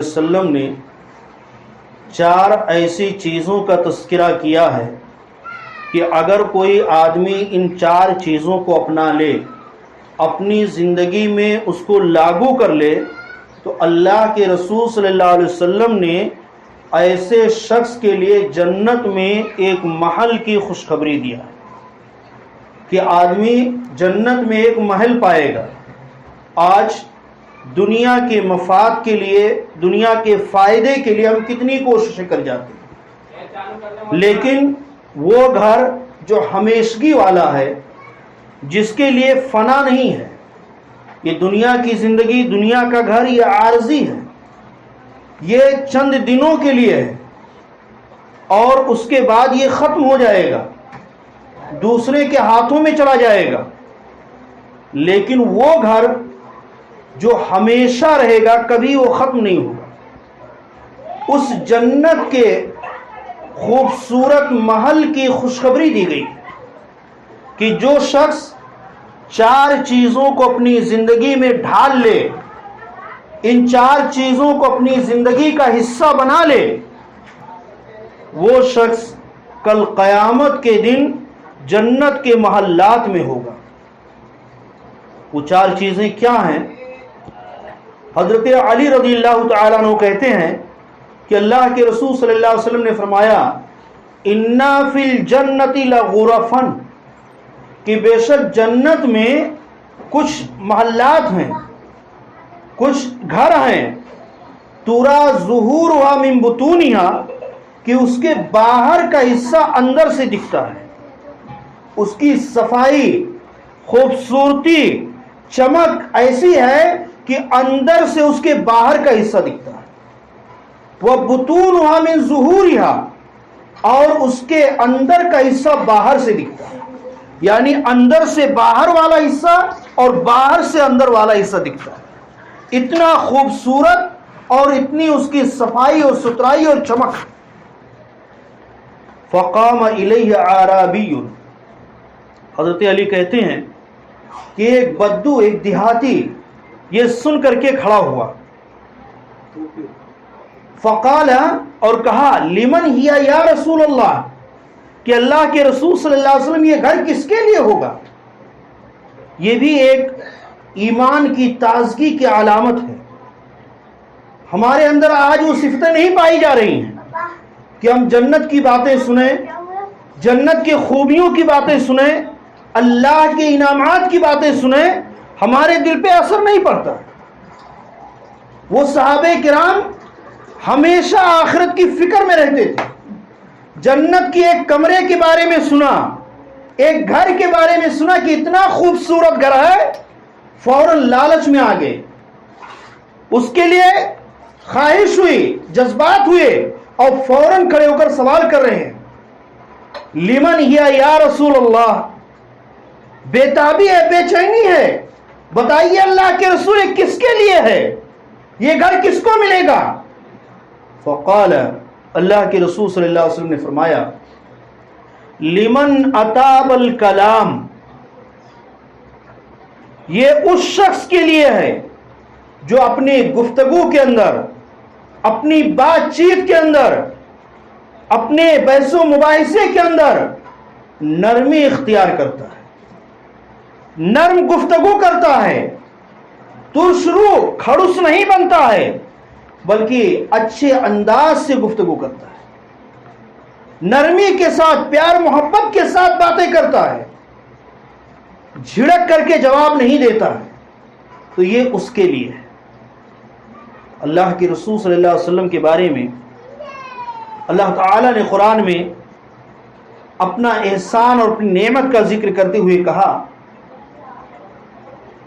وسلم نے 4 ایسی چیزوں کا تذکرہ کیا ہے کہ اگر کوئی آدمی ان 4 چیزوں کو اپنا لے، اپنی زندگی میں اس کو لاگو کر لے، تو اللہ کے رسول صلی اللہ علیہ وسلم نے ایسے شخص کے لیے جنت میں ایک محل کی خوشخبری دیا ہے کہ آدمی جنت میں ایک محل پائے گا۔ آج دنیا کے مفاد کے لیے، دنیا کے فائدے کے لیے ہم کتنی کوششیں کر جاتے ہیں، لیکن وہ گھر جو ہمیشگی والا ہے، جس کے لیے فنا نہیں ہے، یہ دنیا کی زندگی، دنیا کا گھر یہ عارضی ہے، یہ چند دنوں کے لیے ہے اور اس کے بعد یہ ختم ہو جائے گا، دوسرے کے ہاتھوں میں چلا جائے گا۔ لیکن وہ گھر جو ہمیشہ رہے گا، کبھی وہ ختم نہیں ہوگا، اس جنت کے خوبصورت محل کی خوشخبری دی گئی کہ جو شخص 4 چیزوں کو اپنی زندگی میں ڈھال لے، ان 4 چیزوں کو اپنی زندگی کا حصہ بنا لے، وہ شخص کل قیامت کے دن جنت کے محلات میں ہوگا۔ وہ 4 چیزیں کیا ہیں؟ حضرت علی رضی اللہ تعالیٰ عنہ کہتے ہیں کہ اللہ کے رسول صلی اللہ علیہ وسلم نے فرمایا، اِنَّا فِي الْجَنَّةِ لَغُرَفًا، کہ بے شک جنت میں کچھ محلات ہیں، کچھ گھر ہیں، تُرَى ظُهُورُهَا مِن بُطُونِهَا، کہ اس کے باہر کا حصہ اندر سے دکھتا ہے، اس کی صفائی، خوبصورتی، چمک ایسی ہے کہ اندر سے اس کے باہر کا حصہ دکھتا ہے۔ وَبُطُونُهَا مِن ظُهُورِهَا، اور اس کے اندر کا حصہ باہر سے دکھتا ہے، یعنی اندر سے باہر والا حصہ اور باہر سے اندر والا حصہ دکھتا ہے۔ اتنا خوبصورت اور اتنی اس کی صفائی اور ستھرائی اور چمک۔ فَقَامَ إِلَيْهِ أَعْرَابِيٌّ، حضرت علی کہتے ہیں کہ ایک بدو، ایک دیہاتی یہ سن کر کے کھڑا ہوا، فقال، اور کہا، لمن ہی یا رسول اللہ، کہ اللہ کے رسول صلی اللہ علیہ وسلم یہ گھر کس کے لیے ہوگا؟ یہ بھی ایک ایمان کی تازگی کی علامت ہے۔ ہمارے اندر آج وہ صفتیں نہیں پائی جا رہی ہیں کہ ہم جنت کی باتیں سنیں، جنت کے خوبیوں کی باتیں سنیں، اللہ کے انعامات کی باتیں سنیں، ہمارے دل پہ اثر نہیں پڑتا۔ وہ صحابہ کرام ہمیشہ آخرت کی فکر میں رہتے تھے۔ جنت کی ایک کمرے کے بارے میں سنا، ایک گھر کے بارے میں سنا کہ اتنا خوبصورت گھر ہے، فوراً لالچ میں آ گئے، اس کے لیے خواہش ہوئی، جذبات ہوئے، اور فوراً کھڑے ہو کر سوال کر رہے ہیں، لمن ہی یا رسول اللہ، بےتابی ہے، بے چینی ہے، بتائیے اللہ کے رسول کس کے لیے ہے، یہ گھر کس کو ملے گا؟ فقال، اللہ کے رسول صلی اللہ علیہ وسلم نے فرمایا، لمن اطاب الکلام، یہ اس شخص کے لیے ہے جو اپنی گفتگو کے اندر، اپنی بات چیت کے اندر، اپنے بحث و مباحثے کے اندر نرمی اختیار کرتا ہے، نرم گفتگو کرتا ہے، ترش رو کھڑوس نہیں بنتا ہے، بلکہ اچھے انداز سے گفتگو کرتا ہے، نرمی کے ساتھ، پیار محبت کے ساتھ باتیں کرتا ہے، جھڑک کر کے جواب نہیں دیتا ہے، تو یہ اس کے لیے ہے۔ اللہ کے رسول صلی اللہ علیہ وسلم کے بارے میں اللہ تعالی نے قرآن میں اپنا احسان اور اپنی نعمت کا ذکر کرتے ہوئے کہا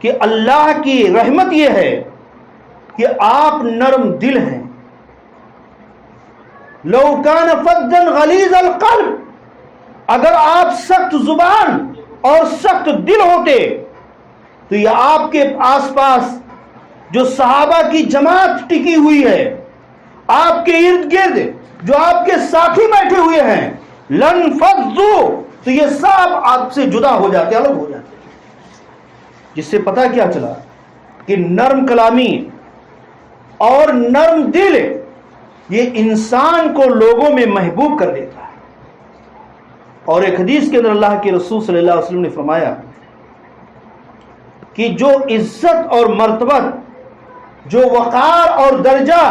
کہ اللہ کی رحمت یہ ہے کہ آپ نرم دل ہیں۔ لو کان فظا غلیظ القلب، اگر آپ سخت زبان اور سخت دل ہوتے تو یہ آپ کے آس پاس جو صحابہ کی جماعت ٹکی ہوئی ہے، آپ کے ارد گرد جو آپ کے ساتھی بیٹھے ہوئے ہیں، لنفضوا، تو یہ سب آپ سے جدا ہو جاتے، الگ ہو جاتے۔ جس سے پتہ کیا چلا کہ نرم کلامی اور نرم دل یہ انسان کو لوگوں میں محبوب کر دیتا ہے. اور ایک حدیث کے اندر اللہ کے رسول صلی اللہ علیہ وسلم نے فرمایا کہ جو عزت اور مرتبت، جو وقار اور درجہ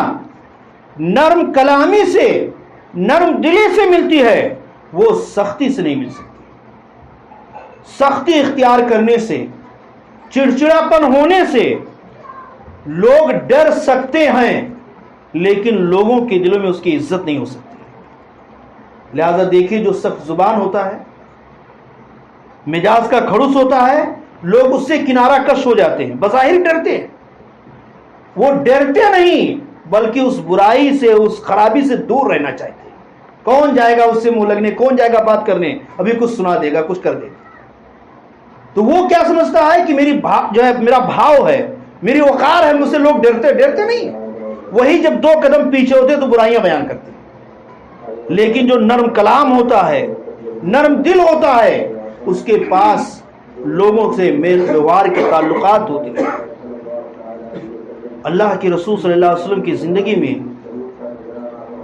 نرم کلامی سے، نرم دلی سے ملتی ہے، وہ سختی سے نہیں مل سکتی. سختی اختیار کرنے سے، چڑچڑاپن ہونے سے لوگ ڈر سکتے ہیں، لیکن لوگوں کے دلوں میں اس کی عزت نہیں ہو سکتی. لہذا دیکھیے، جو سخت زبان ہوتا ہے، مزاج کا کھڑوس ہوتا ہے، لوگ اس سے کنارہ کش ہو جاتے ہیں، بظاہر ڈرتے ہیں. وہ ڈرتے نہیں بلکہ اس برائی سے، اس خرابی سے دور رہنا چاہتے ہیں. کون جائے گا اس سے منہ لگنے، کون جائے گا بات کرنے، ابھی کچھ سنا دے گا، کچھ کر دے گا. تو وہ کیا سمجھتا ہے کہ میرا بھاؤ ہے، میری وقار ہے، مجھ سے لوگ ڈرتے نہیں. وہی جب 2 قدم پیچھے ہوتے تو برائیاں بیان کرتے ہیں. لیکن جو نرم کلام ہوتا ہے، نرم دل ہوتا ہے، اس کے پاس لوگوں سے میل ویوہار کے تعلقات ہوتے ہیں. اللہ کے رسول صلی اللہ علیہ وسلم کی زندگی میں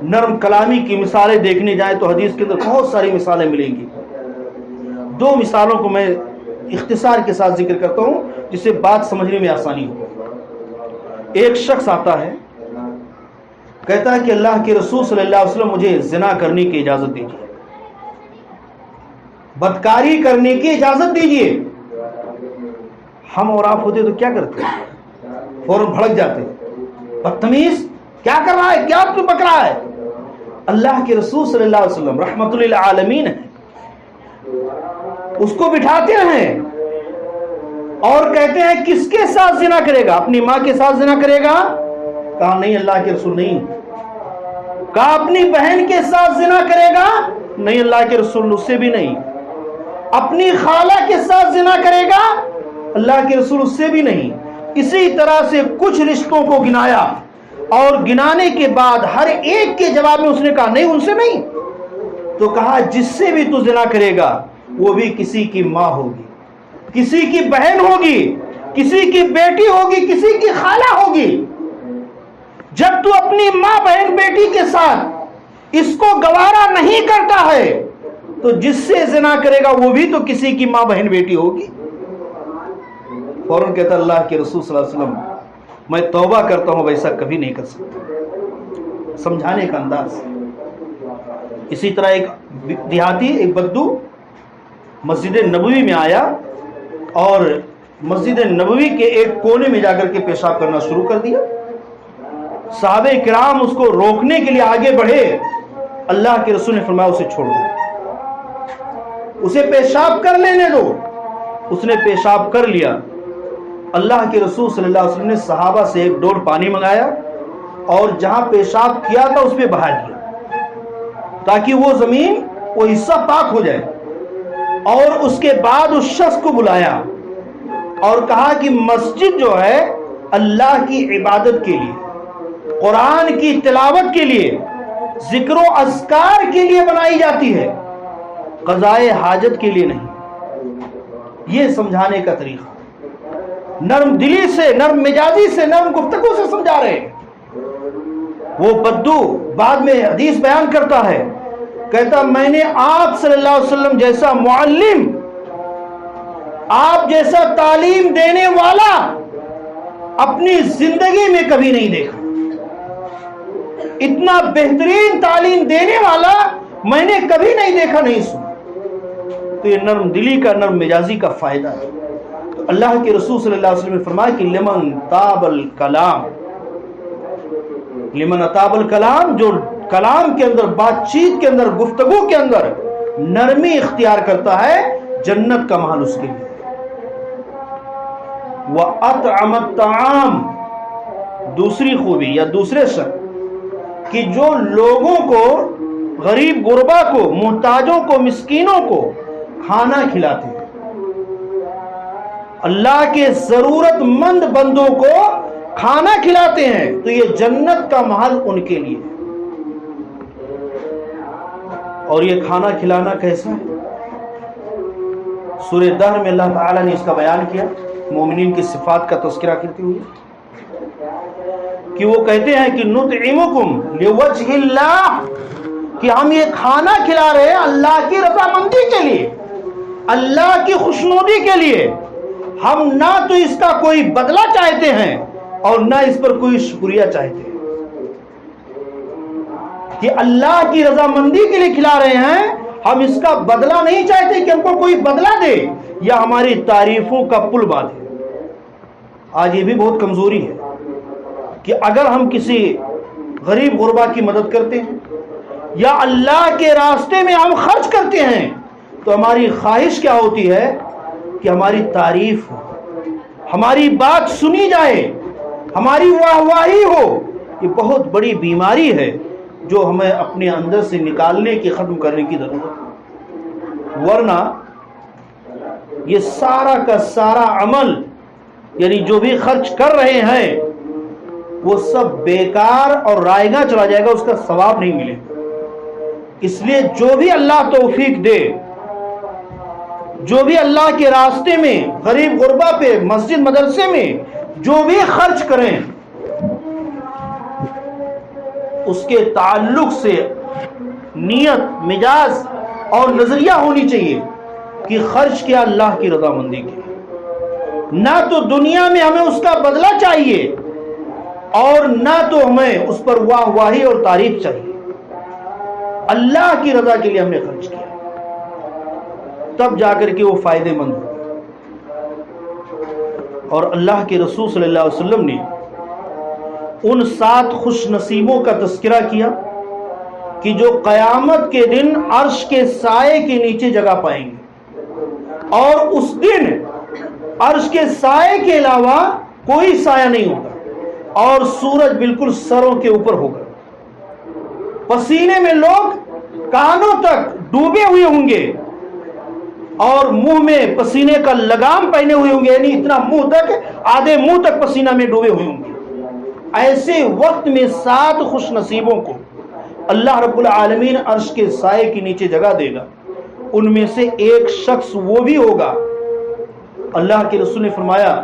نرم کلامی کی مثالیں دیکھنے جائیں تو حدیث کے اندر بہت ساری مثالیں ملیں گی. 2 مثالوں کو میں اختصار کے ساتھ ذکر کرتا ہوں جس سے بات سمجھنے میں آسانی ہو. ایک شخص آتا ہے، کہتا ہے کہ اللہ کے رسول صلی اللہ علیہ وسلم مجھے زنا کرنے کی اجازت دیجیے، بدکاری کرنے کی اجازت دیجیے. ہم اور آپ ہوتے تو کیا کرتے ہیں؟ فوراً بھڑک جاتے ہیں، بدتمیز، کیا کر رہا ہے، کیا تو بک رہا ہے. اللہ کے رسول صلی اللہ علیہ وسلم رحمت للعالمین ہیں، اس کو بٹھاتے ہیں اور کہتے ہیں کس کے ساتھ زنا کرے گا؟ اپنی ماں کے ساتھ زنا کرے گا؟ کہا نہیں اللہ کے رسول نہیں. کہا اپنی بہن کے ساتھ زنا کرے گا؟ نہیں اللہ کے رسول اس سے بھی نہیں. اپنی خالہ کے ساتھ زنا کرے گا؟ اللہ کے رسول اس سے بھی نہیں. اسی طرح سے کچھ رشتوں کو گنایا اور گنانے کے بعد ہر ایک کے جواب میں اس نے کہا نہیں ان سے نہیں. تو کہا جس سے بھی تو زنا کرے گا وہ بھی کسی کی ماں ہوگی، کسی کی بہن ہوگی، کسی کی بیٹی ہوگی، کسی کی خالہ ہوگی. جب تو اپنی ماں بہن بیٹی کے ساتھ اس کو گوارا نہیں کرتا ہے تو جس سے زنا کرے گا وہ بھی تو کسی کی ماں بہن بیٹی ہوگی. فوراً کہتا اللہ کے رسول صلی اللہ علیہ وسلم میں توبہ کرتا ہوں ویسا کبھی نہیں کر سکتا. سمجھانے کا انداز. اسی طرح ایک دیہاتی، ایک بدو مسجد نبوی میں آیا اور مسجد نبوی کے ایک کونے میں جا کر کے پیشاب کرنا شروع کر دیا. صحابہ کرام اس کو روکنے کے لیے آگے بڑھے. اللہ کے رسول نے فرمایا اسے چھوڑ دو، اسے پیشاب کر لینے دو. اس نے پیشاب کر لیا. اللہ کے رسول صلی اللہ علیہ وسلم نے صحابہ سے ایک ڈول پانی منگایا اور جہاں پیشاب کیا تھا اس پہ بہا دیا تاکہ وہ زمین، وہ حصہ پاک ہو جائے. اور اس کے بعد اس شخص کو بلایا اور کہا کہ مسجد جو ہے اللہ کی عبادت کے لیے، قرآن کی تلاوت کے لیے، ذکر و اذکار کے لیے بنائی جاتی ہے، قضائے حاجت کے لیے نہیں. یہ سمجھانے کا طریقہ نرم دلی سے، نرم مزاجی سے، نرم گفتگو سے سمجھا رہے ہیں. وہ بدو بعد میں حدیث بیان کرتا ہے، کہتا میں نے آپ صلی اللہ علیہ وسلم جیسا معلم، آپ جیسا تعلیم دینے والا اپنی زندگی میں کبھی نہیں دیکھا. اتنا بہترین تعلیم دینے والا میں نے کبھی نہیں دیکھا، نہیں سنا. تو یہ نرم دلی کا، نرم مزاجی کا فائدہ ہے. تو اللہ کے رسول صلی اللہ علیہ وسلم نے فرمایا کہ لمن طاب الکلام، لمن طاب الکلام، جو کلام کے اندر، بات چیت کے اندر، گفتگو کے اندر نرمی اختیار کرتا ہے، جنت کا محل اس کے لیے. وَأَطْعَمَ الطَّعَامَ، دوسری خوبی یا دوسرے شرط کہ جو لوگوں کو، غریب غربا کو، محتاجوں کو، مسکینوں کو کھانا کھلاتے ہیں، اللہ کے ضرورت مند بندوں کو کھانا کھلاتے ہیں، تو یہ جنت کا محل ان کے لیے. اور یہ کھانا کھلانا کیسا ہے؟ سورہ دہر میں اللہ تعالیٰ نے اس کا بیان کیا، مومنین کی صفات کا تذکرہ کرتے ہوئے. کہ وہ کہتے ہیں کہ نطعمکم لوجہ اللہ، کہ ہم یہ کھانا کھلا رہے ہیں اللہ کی رضامندی کے لیے، اللہ کی خوشنودی کے لیے، ہم نہ تو اس کا کوئی بدلہ چاہتے ہیں اور نہ اس پر کوئی شکریہ چاہتے ہیں، کہ اللہ کی رضامندی کے لیے کھلا رہے ہیں، ہم اس کا بدلہ نہیں چاہتے کہ ہم کو کوئی بدلہ دے یا ہماری تعریفوں کا پل باندھے۔ آج یہ بھی بہت کمزوری ہے کہ اگر ہم کسی غریب غربا کی مدد کرتے ہیں یا اللہ کے راستے میں ہم خرچ کرتے ہیں تو ہماری خواہش کیا ہوتی ہے کہ ہماری تعریف ہو، ہماری بات سنی جائے، ہماری واہ واہی ہو۔ یہ بہت بڑی بیماری ہے جو ہمیں اپنے اندر سے نکالنے کی، ختم کرنے کی ضرورت ہے، ورنہ یہ سارا کا سارا عمل، یعنی جو بھی خرچ کر رہے ہیں وہ سب بیکار اور رائے گاں چلا جائے گا، اس کا ثواب نہیں ملے گا۔ اس لیے جو بھی اللہ توفیق دے، جو بھی اللہ کے راستے میں غریب غربا پہ، مسجد مدرسے میں جو بھی خرچ کریں، اس کے تعلق سے نیت، مزاج اور نظریہ ہونی چاہیے کہ خرچ کیا اللہ کی رضامندی کے، نہ تو دنیا میں ہمیں اس کا بدلہ چاہیے اور نہ تو ہمیں اس پر واہ واہی اور تعریف چاہیے۔ اللہ کی رضا کے لیے ہم نے خرچ کیا، تب جا کر کے وہ فائدے مند ہو۔ اور اللہ کے رسول صلی اللہ علیہ وسلم نے ان 7 خوش نصیبوں کا تذکرہ کیا کہ جو قیامت کے دن عرش کے سائے کے نیچے جگہ پائیں گے، اور اس دن عرش کے سائے کے علاوہ کوئی سایہ نہیں ہوگا، اور سورج بالکل سروں کے اوپر ہوگا، پسینے میں لوگ کانوں تک ڈوبے ہوئے ہوں گے اور منہ میں پسینے کا لگام پہنے ہوئے ہوں گے، یعنی اتنا منہ تک، آدھے منہ تک پسینہ میں ڈوبے ہوئے ہوں گے۔ ایسے وقت میں 7 خوش نصیبوں کو اللہ رب العالمین عرش کے سائے کے نیچے جگہ دے گا۔ ان میں سے ایک شخص وہ بھی ہوگا، اللہ کے رسول نے فرمایا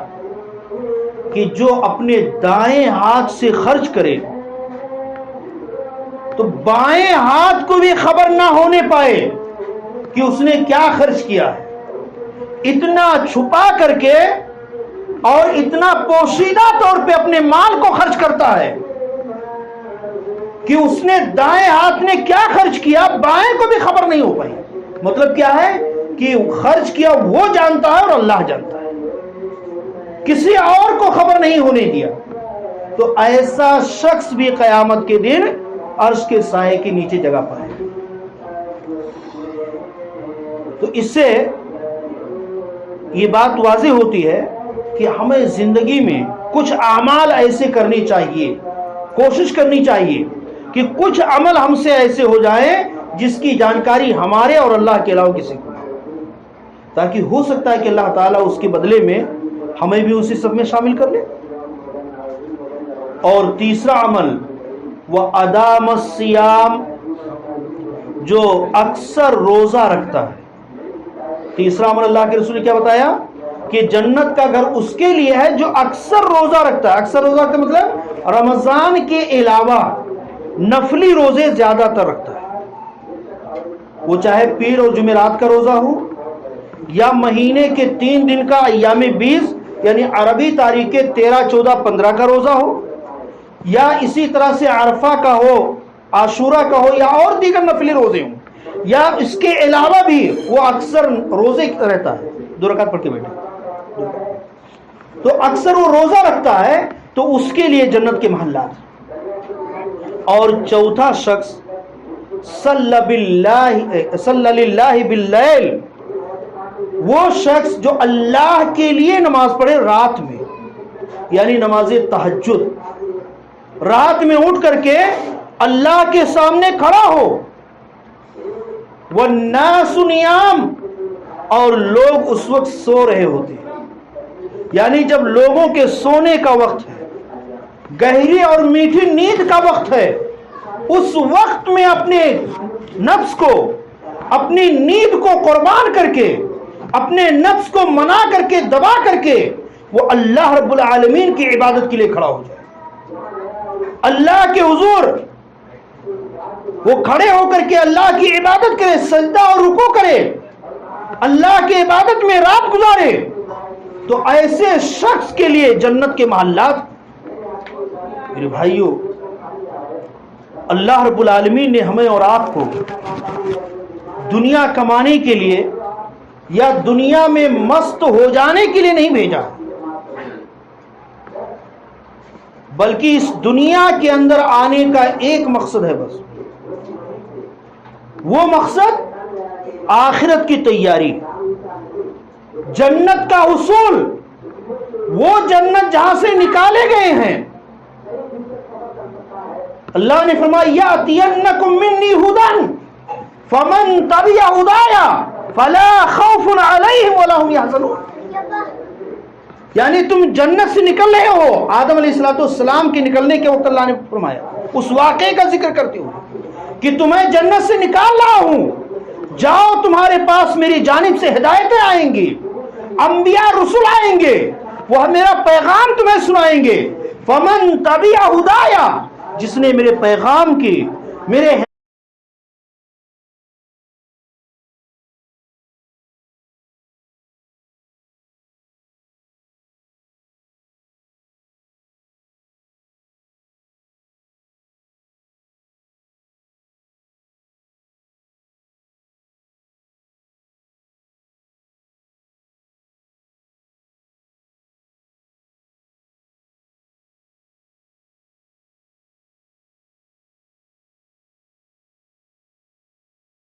کہ جو اپنے دائیں ہاتھ سے خرچ کرے تو بائیں ہاتھ کو بھی خبر نہ ہونے پائے کہ اس نے کیا خرچ کیا ہے، اتنا چھپا کر کے اور اتنا پوشیدہ طور پہ اپنے مال کو خرچ کرتا ہے کہ اس نے دائیں ہاتھ نے کیا خرچ کیا بائیں کو بھی خبر نہیں ہو پائی۔ مطلب کیا ہے کہ خرچ کیا وہ جانتا ہے اور اللہ جانتا ہے، کسی اور کو خبر نہیں ہونے دیا۔ تو ایسا شخص بھی قیامت کے دن عرش کے سائے کے نیچے جگہ پائے۔ تو اس سے یہ بات واضح ہوتی ہے کہ ہمیں زندگی میں کچھ اعمال ایسے کرنے چاہیے، کوشش کرنی چاہیے کہ کچھ عمل ہم سے ایسے ہو جائیں جس کی جانکاری ہمارے اور اللہ کے علاوہ کسی کو، تاکہ ہو سکتا ہے کہ اللہ تعالیٰ اس کے بدلے میں ہمیں بھی اسی سب میں شامل کر لے۔ اور تیسرا عمل وہ ادام الصیام، جو اکثر روزہ رکھتا ہے۔ تیسرا عمل اللہ کے رسول نے کیا بتایا کہ جنت کا گھر اس کے لیے ہے جو اکثر روزہ رکھتا ہے۔ اکثر روزہ کا مطلب رمضان کے علاوہ نفلی روزے زیادہ تر رکھتا ہے، وہ چاہے پیر اور جمعرات کا روزہ ہو یا مہینے کے 3 دن کا ایام 20 یعنی عربی تاریخ کے 13، 14، 15 کا روزہ ہو، یا اسی طرح سے عرفہ کا ہو، عاشورہ کا ہو، یا اور دیگر نفلی روزے ہوں، یا اس کے علاوہ بھی وہ اکثر روزے رہتا ہے، 2 رکعت پڑھ کے بیٹھے تو اکثر وہ روزہ رکھتا ہے، تو اس کے لیے جنت کے محلات۔ اور چوتھا شخص صلی للہ باللیل، وہ شخص جو اللہ کے لیے نماز پڑھے رات میں، یعنی نماز تہجد، رات میں اٹھ کر کے اللہ کے سامنے کھڑا ہو، والناس نیام، اور لوگ اس وقت سو رہے ہوتے ہیں، یعنی جب لوگوں کے سونے کا وقت ہے، گہری اور میٹھی نیند کا وقت ہے، اس وقت میں اپنے نفس کو، اپنی نیند کو قربان کر کے، اپنے نفس کو منا کر کے، دبا کر کے، وہ اللہ رب العالمین کی عبادت کے لیے کھڑا ہو جائے۔ اللہ کے حضور وہ کھڑے ہو کر کے اللہ کی عبادت کرے، سجدہ اور رکوع کرے، اللہ کی عبادت میں رات گزارے، تو ایسے شخص کے لیے جنت کے محلات۔ میرے بھائیوں، اللہ رب العالمین نے ہمیں اور آپ کو دنیا کمانے کے لیے یا دنیا میں مست ہو جانے کے لیے نہیں بھیجا، بلکہ اس دنیا کے اندر آنے کا ایک مقصد ہے بس، وہ مقصد آخرت کی تیاری، جنت کا حصول، وہ جنت جہاں سے نکالے گئے ہیں۔ اللہ نے فرمایا یاتینکم منی ھدی فمن تبع ھدایا فلا خوف علیہم ولا هم یحزنون، یعنی تم جنت سے نکل رہے ہو، آدم علیہ السلام کے نکلنے کے وقت اللہ نے فرمایا، اس واقعے کا ذکر کرتے ہو کہ تمہیں جنت سے نکال رہا ہوں، جاؤ تمہارے پاس میری جانب سے ہدایتیں آئیں گی، انبیاء رسول آئیں گے، وہ میرا پیغام تمہیں سنائیں گے، فمن تبع ھدایا، جس نے میرے پیغام کی، میرے